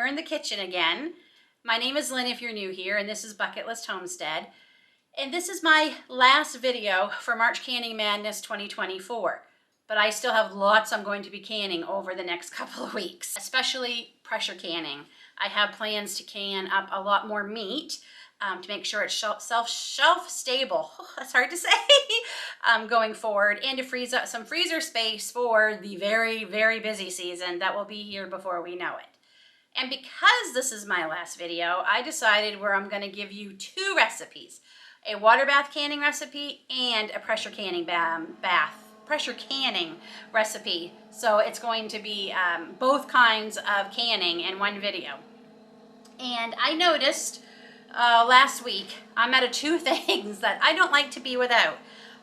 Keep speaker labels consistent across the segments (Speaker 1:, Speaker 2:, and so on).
Speaker 1: we're in the kitchen again. My name is Lynn if you're new here, and this is Bucket List Homestead. And this is my last video for March Canning Madness 2024. But I still have lots I'm going to be canning over the next couple of weeks, especially pressure canning. I have plans to can up a lot more meat to make sure it's shelf stable. Oh, that's hard to say. Going forward, and to freeze up some freezer space for the very, very busy season that will be here before we know it. And because this is my last video, I decided where I'm going to give you two recipes, a water bath canning recipe and a pressure canning recipe. So it's going to be both kinds of canning in one video. And I noticed last week I'm out of two things that I don't like to be without.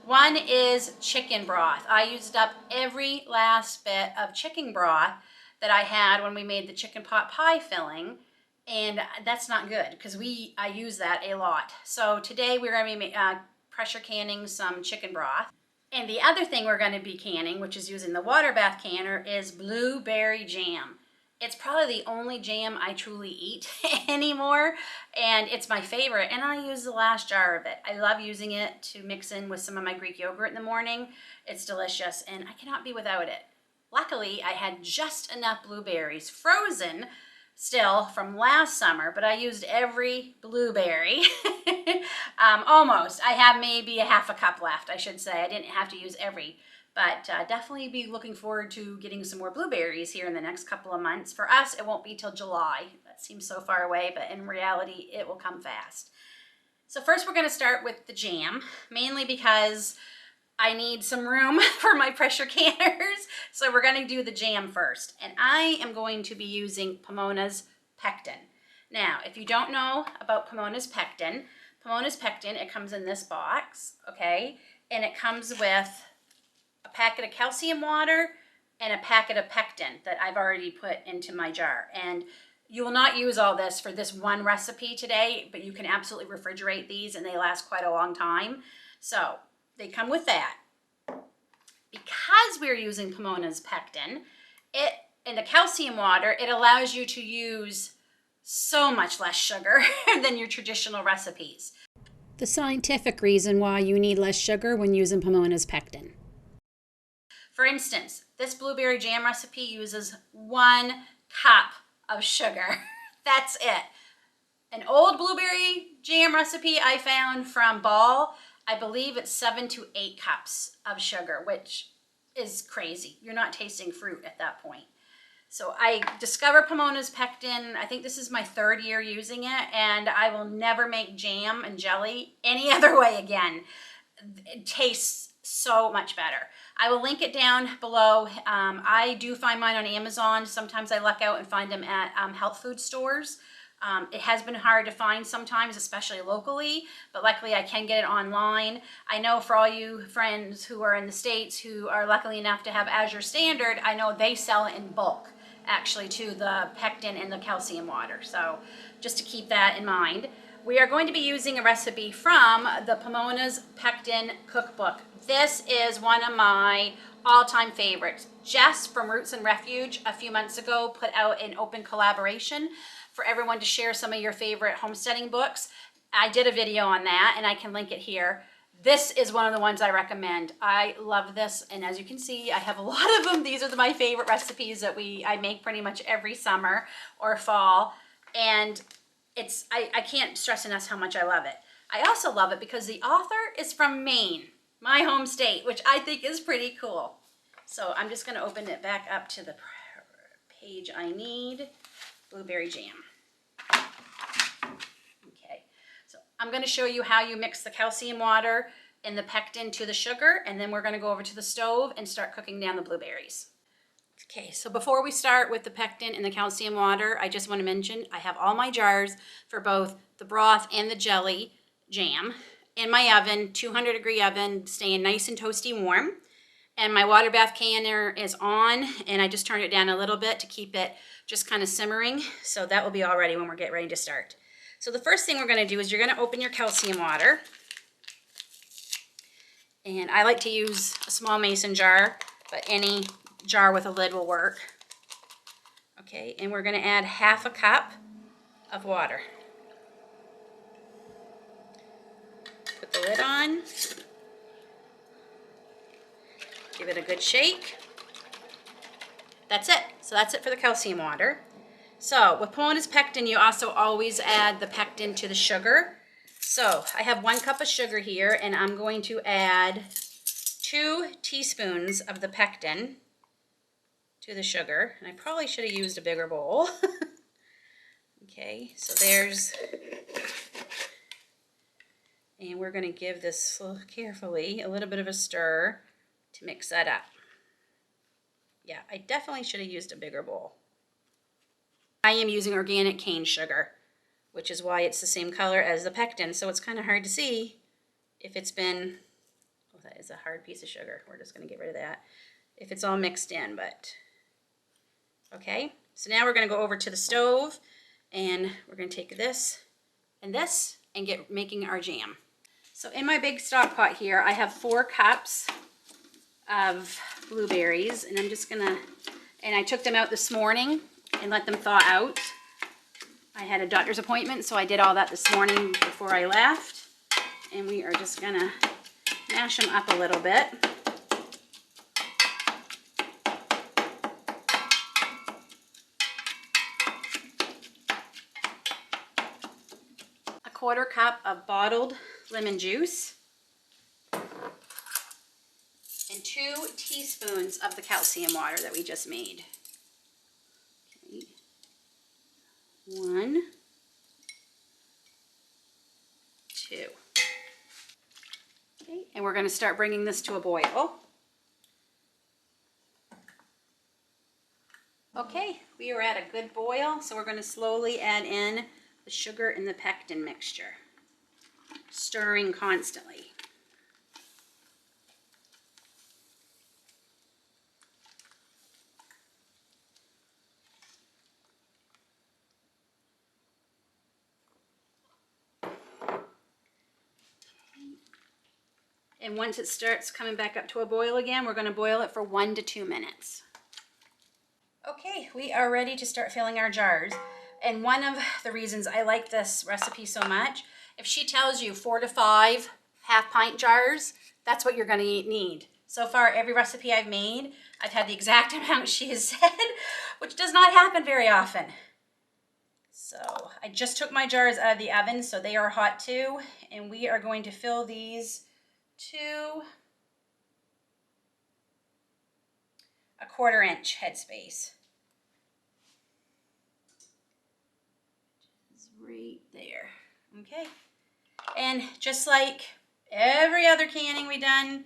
Speaker 1: One is chicken broth. I used up every last bit of chicken broth that I had when we made the chicken pot pie filling, and that's not good because I use that a lot. So today we're going to be pressure canning some chicken broth. And the other thing we're going to be canning, which is using the water bath canner, is blueberry jam. It's probably the only jam I truly eat anymore, and it's my favorite, and I use the last jar of it. I love using it to mix in with some of my Greek yogurt in the morning. It's delicious, and I cannot be without it. Luckily, I had just enough blueberries frozen still from last summer, but I used every blueberry. Almost. I have maybe a half a cup left, I should say. I didn't have to use every. But definitely be looking forward to getting some more blueberries here in the next couple of months. For us, it won't be till July. That seems so far away, but in reality, it will come fast. So first we're going to start with the jam, mainly because I need some room for my pressure canners. So we're going to do the jam first. And I am going to be using Pomona's Pectin. Now, if you don't know about Pomona's Pectin, it comes in this box, okay? And it comes with a packet of calcium water and a packet of pectin that I've already put into my jar. And you will not use all this for this one recipe today, but you can absolutely refrigerate these and they last quite a long time. So they come with that. Because we're using Pomona's Pectin, in the calcium water, it allows you to use so much less sugar than your traditional recipes. The scientific reason why you need less sugar when using Pomona's Pectin. For instance, this blueberry jam recipe uses 1 cup of sugar. That's it. An old blueberry jam recipe I found from Ball, I believe it's 7 to 8 cups of sugar, which is crazy. You're not tasting fruit at that point. So I discovered Pomona's Pectin. I think this is my 3rd year using it, and I will never make jam and jelly any other way again. It tastes so much better. I will link it down below. I do find mine on Amazon. Sometimes I luck out and find them at health food stores. It has been hard to find sometimes, especially locally, but luckily I can get it online. I know for all you friends who are in the States who are lucky enough to have Azure Standard, I know they sell it in bulk, actually, to the pectin and the calcium water. So just to keep that in mind. We are going to be using a recipe from the Pomona's Pectin cookbook. This is one of my all-time favorites. Jess from Roots and Refuge a few months ago put out an open collaboration for everyone to share some of your favorite homesteading books. I did a video on that and I can link it here. This is one of the ones I recommend. I love this, and as you can see, I have a lot of them. These are my favorite recipes that I make pretty much every summer or fall, and I can't stress enough how much I love it. I also love it because the author is from Maine, my home state, which I think is pretty cool. So I'm just going to open it back up to the page I need. Blueberry jam. Okay, so I'm going to show you how you mix the calcium water and the pectin to the sugar, and then we're going to go over to the stove and start cooking down the blueberries. Okay, so before we start with the pectin and the calcium water, I just want to mention I have all my jars for both the broth and the jelly jam in my oven, 200-degree oven, staying nice and toasty warm. And my water bath canner is on, and I just turned it down a little bit to keep it just kind of simmering. So that will be all ready when we're getting ready to start. So the first thing we're going to do is you're going to open your calcium water. And I like to use a small mason jar, but any jar with a lid will work. Okay, and we're going to add 1/2 cup of water. Put the lid on. Give it a good shake. That's it. So that's it for the calcium water. So with Pomona's pectin, you also always add the pectin to the sugar. So I have 1 cup of sugar here, and I'm going to add 2 teaspoons of the pectin to the sugar. And I probably should have used a bigger bowl. Okay, so there's, and we're going to give this carefully a little bit of a stir to mix that up. Yeah, I definitely should have used a bigger bowl. I am using organic cane sugar, which is why it's the same color as the pectin, so it's kind of hard to see if it's been, oh, that is a hard piece of sugar. We're just going to get rid of that. If it's all mixed in, but, okay. So now we're going to go over to the stove, and we're going to take this and get making our jam. So in my big stock pot here, I have 4 cups of blueberries, and I'm just gonna, and I took them out this morning and let them thaw out. I had a doctor's appointment, so I did all that this morning before I left, and we are just gonna mash them up a little bit. A 1/4 cup of bottled lemon juice, and 2 teaspoons of the calcium water that we just made. Okay. 1, 2. Okay, and we're going to start bringing this to a boil. Okay, we are at a good boil, so we're going to slowly add in the sugar and the pectin mixture, stirring constantly. And once it starts coming back up to a boil again, we're going to boil it for 1 to 2 minutes. Okay, we are ready to start filling our jars. And one of the reasons I like this recipe so much, if she tells you 4 to 5 half-pint jars, that's what you're going to need. So far, every recipe I've made, I've had the exact amount she has said, which does not happen very often. So I just took my jars out of the oven, so they are hot too, and we are going to fill these to a 1/4 inch headspace. Just right there. Okay. And just like every other canning we've done,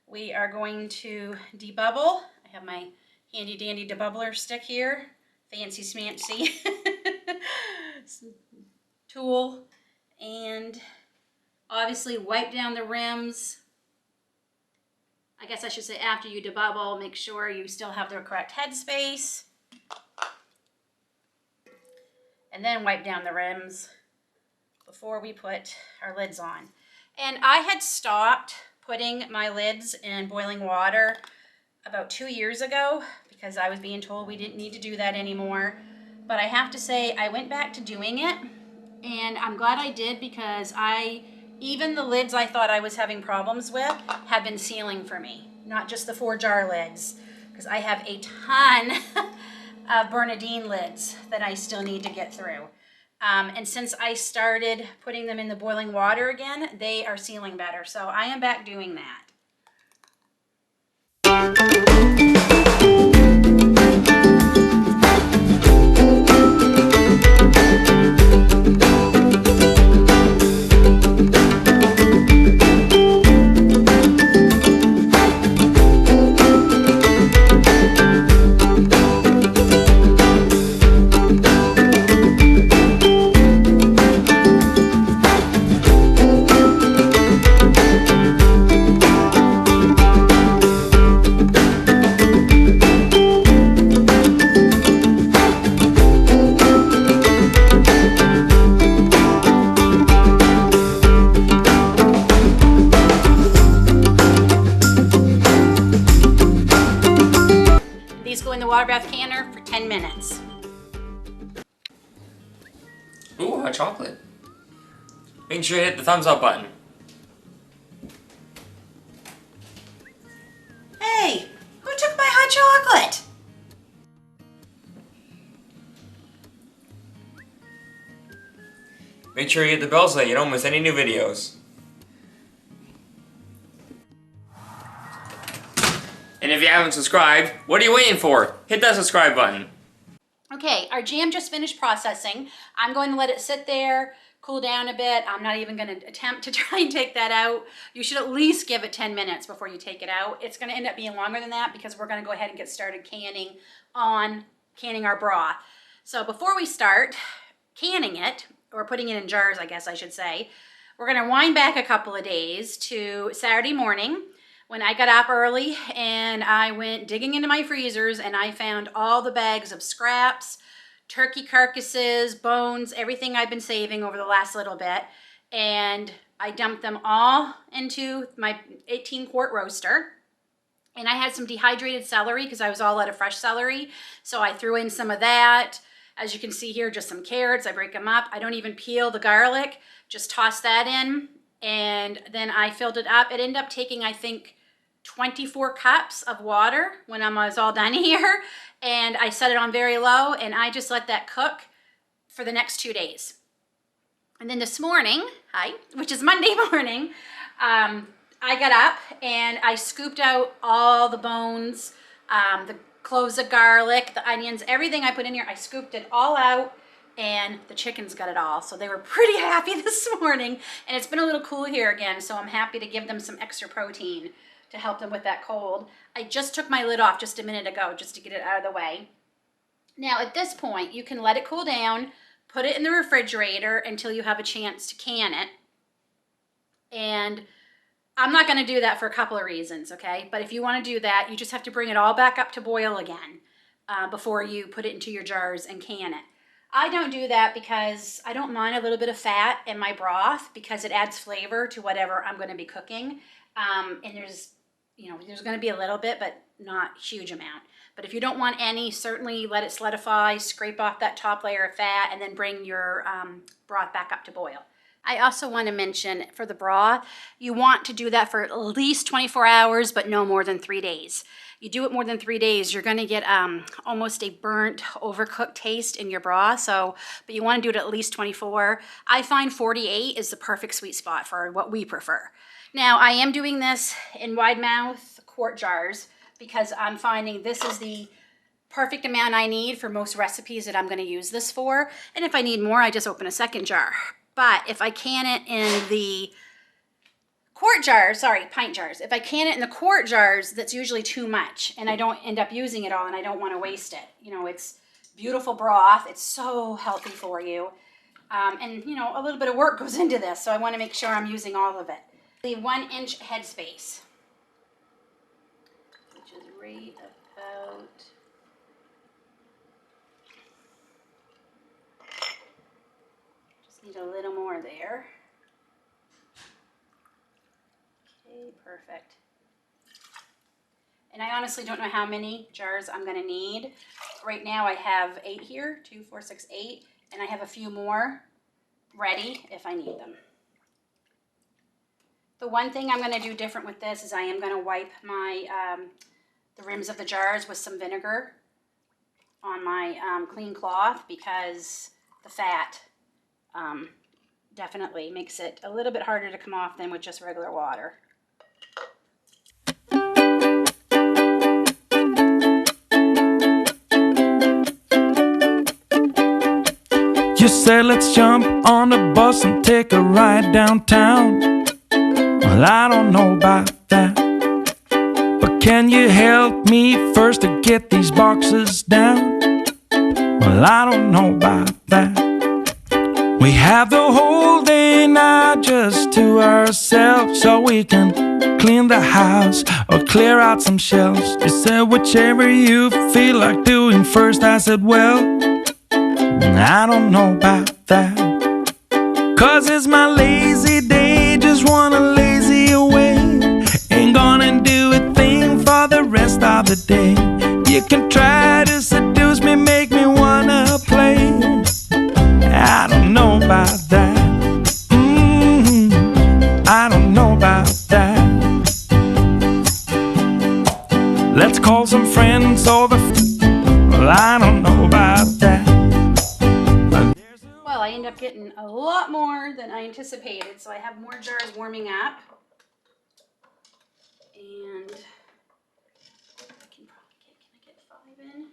Speaker 1: we are going to debubble. I have my handy dandy debubbler stick here. Fancy smancy tool. And obviously wipe down the rims. I guess I should say after you debubble, make sure you still have the correct headspace. And then wipe down the rims before we put our lids on. And I had stopped putting my lids in boiling water about 2 years ago because I was being told we didn't need to do that anymore. But I have to say, I went back to doing it, and I'm glad I did, because even the lids I thought I was having problems with have been sealing for me, not just the 4 jar lids, because I have a ton of Bernadine lids that I still need to get through. And since I started putting them in the boiling water again, they are sealing better. So I am back doing that. These go in the water bath canner for 10 minutes.
Speaker 2: Ooh, hot chocolate. Make sure you hit the thumbs up button.
Speaker 1: Hey, who took my hot chocolate?
Speaker 2: Make sure you hit the bell so that you don't miss any new videos. And if you haven't subscribed, what are you waiting for? Hit that subscribe button.
Speaker 1: Okay, our jam just finished processing. I'm going to let it sit there, cool down a bit. I'm not even going to attempt to try and take that out. You should at least give it 10 minutes before you take it out. It's going to end up being longer than that because we're going to go ahead and get started canning our broth. So before we start canning it, or putting it in jars, I guess I should say, we're going to wind back a couple of days to Saturday morning, when I got up early and I went digging into my freezers and I found all the bags of scraps, turkey carcasses, bones, everything I've been saving over the last little bit. And I dumped them all into my 18-quart roaster. And I had some dehydrated celery because I was all out of fresh celery. So I threw in some of that. As you can see here, just some carrots. I break them up. I don't even peel the garlic. Just toss that in. And then I filled it up. It ended up taking, I think, 24 cups of water when I was all done here, and I set it on very low, and I just let that cook for the next 2 days. And then this morning, which is Monday morning, I got up and I scooped out all the bones, the cloves of garlic, the onions, everything I put in here. I scooped it all out, and the chickens got it all. So they were pretty happy this morning, and it's been a little cool here again, so I'm happy to give them some extra protein to help them with that cold. I just took my lid off just a minute ago just to get it out of the way. Now at this point, you can let it cool down, put it in the refrigerator until you have a chance to can it. And I'm not gonna do that for a couple of reasons, okay? But if you wanna do that, you just have to bring it all back up to boil again before you put it into your jars and can it. I don't do that because I don't mind a little bit of fat in my broth because it adds flavor to whatever I'm gonna be cooking. And there's going to be a little bit, but not a huge amount. But if you don't want any, certainly let it solidify, scrape off that top layer of fat, and then bring your broth back up to boil. I also want to mention for the broth, you want to do that for at least 24 hours, but no more than 3 days. You do it more than 3 days, you're going to get almost a burnt, overcooked taste in your broth. But you want to do it at least 24. I find 48 is the perfect sweet spot for what we prefer. Now, I am doing this in wide mouth quart jars because I'm finding this is the perfect amount I need for most recipes that I'm going to use this for. And if I need more, I just open a second jar. But if I can it in the pint jars. If I can it in the quart jars, that's usually too much and I don't end up using it all and I don't want to waste it. It's beautiful broth. It's so healthy for you. And a little bit of work goes into this, so I want to make sure I'm using all of it. The 1-inch headspace, which is right about just need a little more there. Okay, perfect. And I honestly don't know how many jars I'm going to need. Right now I have 8 here, 2, 4, 6, 8, and I have a few more ready if I need them. The one thing I'm going to do different with this is I am going to wipe my the rims of the jars with some vinegar on my clean cloth because the fat definitely makes it a little bit harder to come off than with just regular water.
Speaker 3: You said let's jump on the bus and take a ride downtown. Well, I don't know about that, but can you help me first to get these boxes down? Well, I don't know about that. We have the whole day now just to ourselves, so we can clean the house or clear out some shelves. You said whichever you feel like doing first. I said, well, I don't know about that, 'cause it's my lazy day, just wanna lazy away. Ain't gonna do a thing for the rest of the day. You can try to seduce me, make me wanna play. I don't know for the well, I don't know about that.
Speaker 1: Well, I end up getting a lot more than I anticipated, so I have more jars warming up. And I can I get 5 in?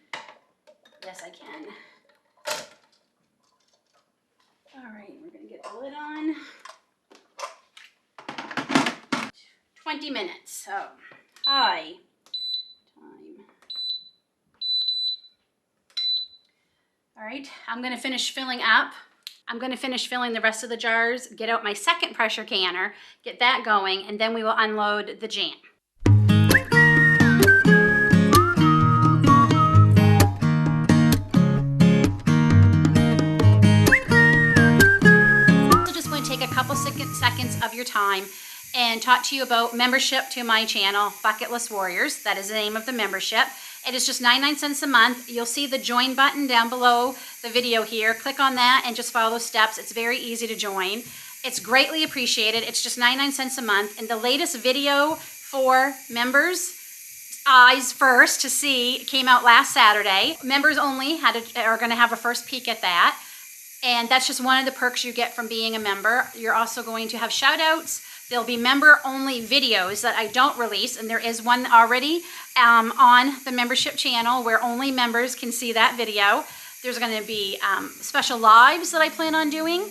Speaker 1: Yes, I can. All right, we're gonna get the lid on. 20 minutes, so hi. Time. All right, I'm gonna finish filling up. I'm gonna finish filling the rest of the jars, get out my second pressure canner, get that going, and then we will unload the jam. So just want to take a couple seconds of your time and talk to you about membership to my channel, Bucket List Warriors. That is the name of the membership. It is just 99 cents a month. You'll see the join button down below the video here. Click on that and just follow those steps. It's very easy to join. It's greatly appreciated. It's just 99 cents a month. And the latest video for members, eyes first to see, came out last Saturday. Members only are going to have a first peek at that. And that's just one of the perks you get from being a member. You're also going to have shout outs. There'll be member-only videos that I don't release, and there is one already on the membership channel where only members can see that video. There's going to be special lives that I plan on doing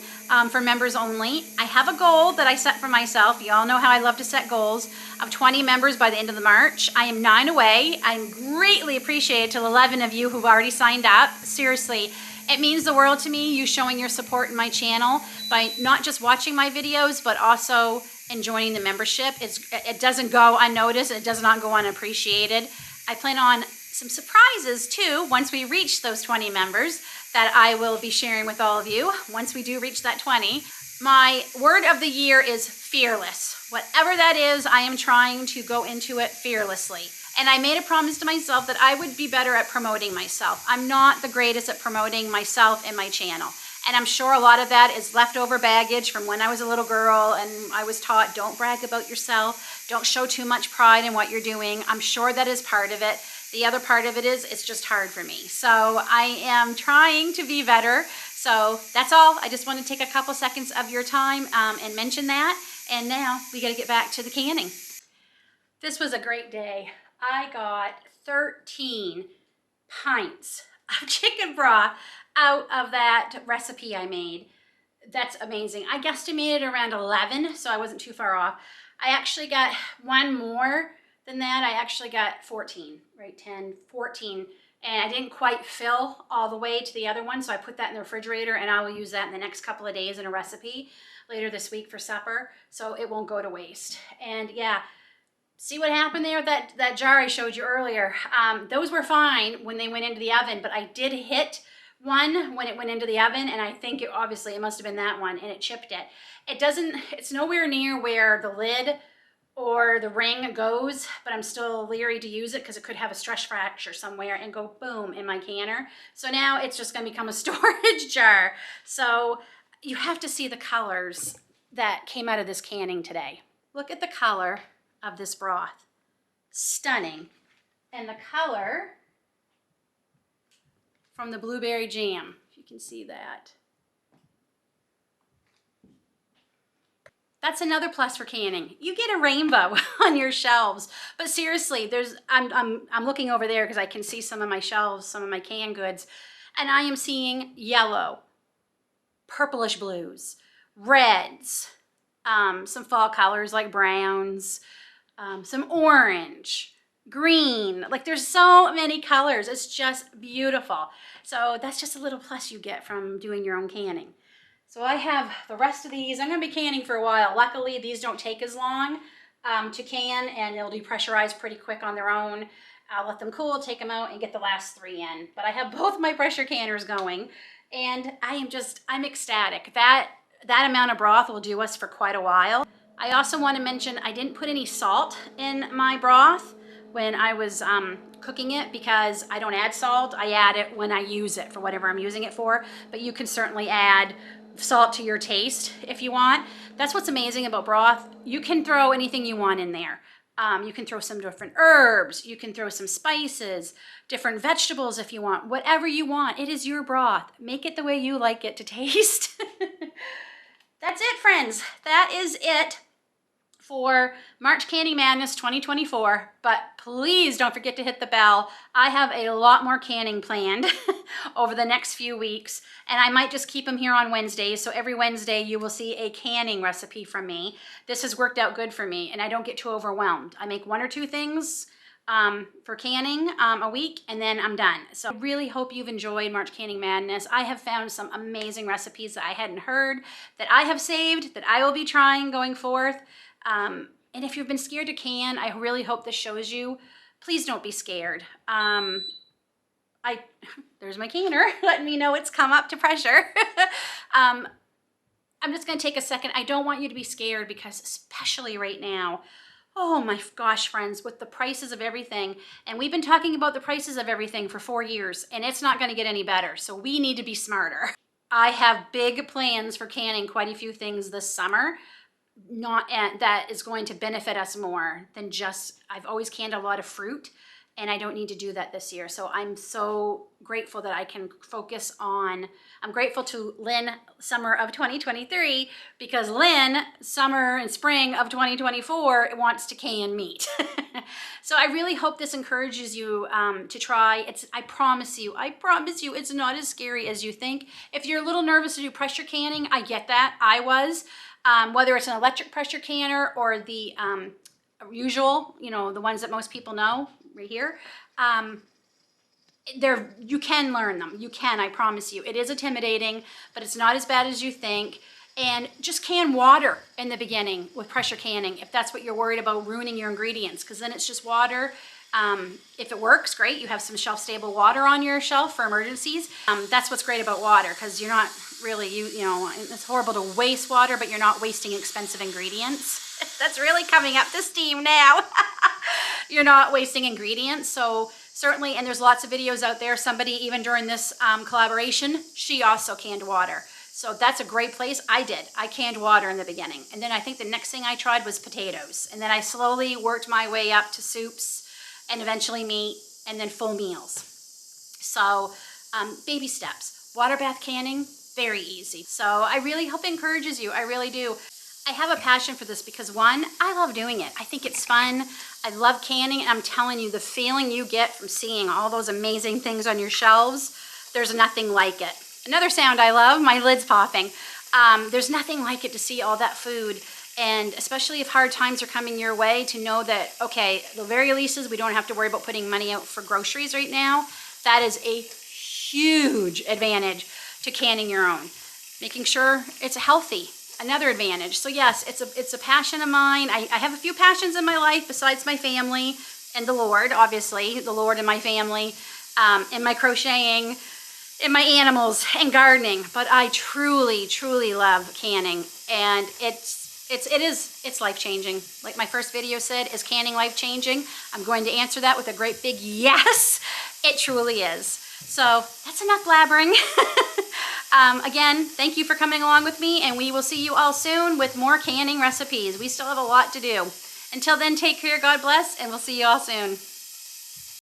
Speaker 1: for members only. I have a goal that I set for myself. You all know how I love to set goals of 20 members by the end of the March. I am 9 away. I'm greatly appreciated to 11 of you who've already signed up. Seriously. It means the world to me, you showing your support in my channel by not just watching my videos, but also enjoying the membership. It doesn't go unnoticed. It does not go unappreciated. I plan on some surprises too once we reach those 20 members that I will be sharing with all of you once we do reach that 20. My word of the year is fearless. Whatever that is, I am trying to go into it fearlessly. And I made a promise to myself that I would be better at promoting myself. I'm not the greatest at promoting myself and my channel. And I'm sure a lot of that is leftover baggage from when I was a little girl and I was taught, don't brag about yourself, don't show too much pride in what you're doing. I'm sure that is part of it. The other part of it is it's just hard for me. So I am trying to be better. So that's all. I just want to take a couple seconds of your time and mention that. And now we got to get back to the canning. This was a great day. I got 13 pints of chicken broth out of that recipe I made. That's amazing. I guesstimated around 11, so I wasn't too far off. I actually got one more than that. I actually got 14, right? 10, 14. And I didn't quite fill all the way to the other one, so I put that in the refrigerator, and I will use that in the next couple of days in a recipe later this week for supper, so it won't go to waste. And yeah, see what happened there? That jar I showed you earlier. Those were fine when they went into the oven, but I did hit one when it went into the oven, and I think obviously it must have been that one, and it chipped it. It's nowhere near where the lid or the ring goes, but I'm still leery to use it because it could have a stress fracture somewhere and go boom in my canner. So now it's just going to become a storage jar. So you have to see the colors that came out of this canning today. Look at the color of this broth. Stunning. And the color from the blueberry jam, if you can see that. That's another plus for canning. You get a rainbow on your shelves. But seriously, I'm looking over there because I can see some of my shelves, some of my canned goods, and I am seeing yellow, purplish blues, reds, some fall colors like browns, some orange, green. Like there's so many colors. It's just beautiful. So that's just a little plus you get from doing your own canning. So I have the rest of these. I'm going to be canning for a while. Luckily, these don't take as long to can, and they'll depressurize pretty quick on their own. I'll let them cool, take them out, and get the last 3 in. But I have both my pressure canners going, and I'm ecstatic. That amount of broth will do us for quite a while. I also want to mention I didn't put any salt in my broth when I was cooking it because I don't add salt. I add it when I use it for whatever I'm using it for, but you can certainly add salt to your taste if you want. That's what's amazing about broth. You can throw anything you want in there. You can throw some different herbs. You can throw some spices, different vegetables if you want, whatever you want. It is your broth. Make it the way you like it to taste. That's it, friends. That is it for March Canning Madness 2024, but please don't forget to hit the bell. I have a lot more canning planned over the next few weeks, and I might just keep them here on Wednesdays, so every Wednesday you will see a canning recipe from me. This has worked out good for me, and I don't get too overwhelmed. I make 1 or 2 things for canning a week, and then I'm done. So I really hope you've enjoyed March Canning Madness. I have found some amazing recipes that I hadn't heard, that I have saved, that I will be trying going forth. And if you've been scared to can, I really hope this shows you. Please don't be scared. There's my canner letting me know it's come up to pressure. I'm just going to take a second. I don't want you to be scared because especially right now, oh my gosh, friends, with the prices of everything, and we've been talking about the prices of everything for 4 years, and it's not going to get any better. So we need to be smarter. I have big plans for canning quite a few things this summer. That is going to benefit us more than just, I've always canned a lot of fruit, and I don't need to do that this year. So I'm so grateful that I can focus on, I'm grateful to Lynn summer of 2023 because Lynn summer and spring of 2024 wants to can meat. So I really hope this encourages you to try. I promise you, it's not as scary as you think. If you're a little nervous to do pressure canning, I get that. I was. Whether it's an electric pressure canner or the usual, the ones that most people know right here, you can learn them. You can, I promise you. It is intimidating, but it's not as bad as you think. And just can water in the beginning with pressure canning if that's what you're worried about ruining your ingredients, because then it's just water. If it works, great. You have some shelf-stable water on your shelf for emergencies. That's what's great about water, because you're not really, it's horrible to waste water, but you're not wasting expensive ingredients. That's really coming up to steam now. You're not wasting ingredients. So certainly, and there's lots of videos out there. Somebody, even during this collaboration, she also canned water. So that's a great place. I canned water in the beginning. And then I think the next thing I tried was potatoes. And then I slowly worked my way up to soups, and eventually meat, and then full meals. So baby steps. Water bath canning, very easy. So I really hope it encourages you. I really do. I have a passion for this because 1, I love doing it. I think it's fun. I love canning, and I'm telling you, the feeling you get from seeing all those amazing things on your shelves, there's nothing like it. Another sound I love, my lid's popping. There's nothing like it to see all that food. And especially if hard times are coming your way, to know that, okay, the very least is we don't have to worry about putting money out for groceries right now. That is a huge advantage to canning your own. Making sure it's healthy, another advantage. So yes, it's a passion of mine. I have a few passions in my life besides my family and the Lord, obviously, the Lord and my family, and my crocheting, and my animals, and gardening. But I truly, truly love canning, and it's life-changing. Like my first video said, is canning life-changing? I'm going to answer that with a great big yes. It truly is. So that's enough blabbering. Again, thank you for coming along with me, and we will see you all soon with more canning recipes. We still have a lot to do. Until then, take care, God bless, and we'll see you all soon.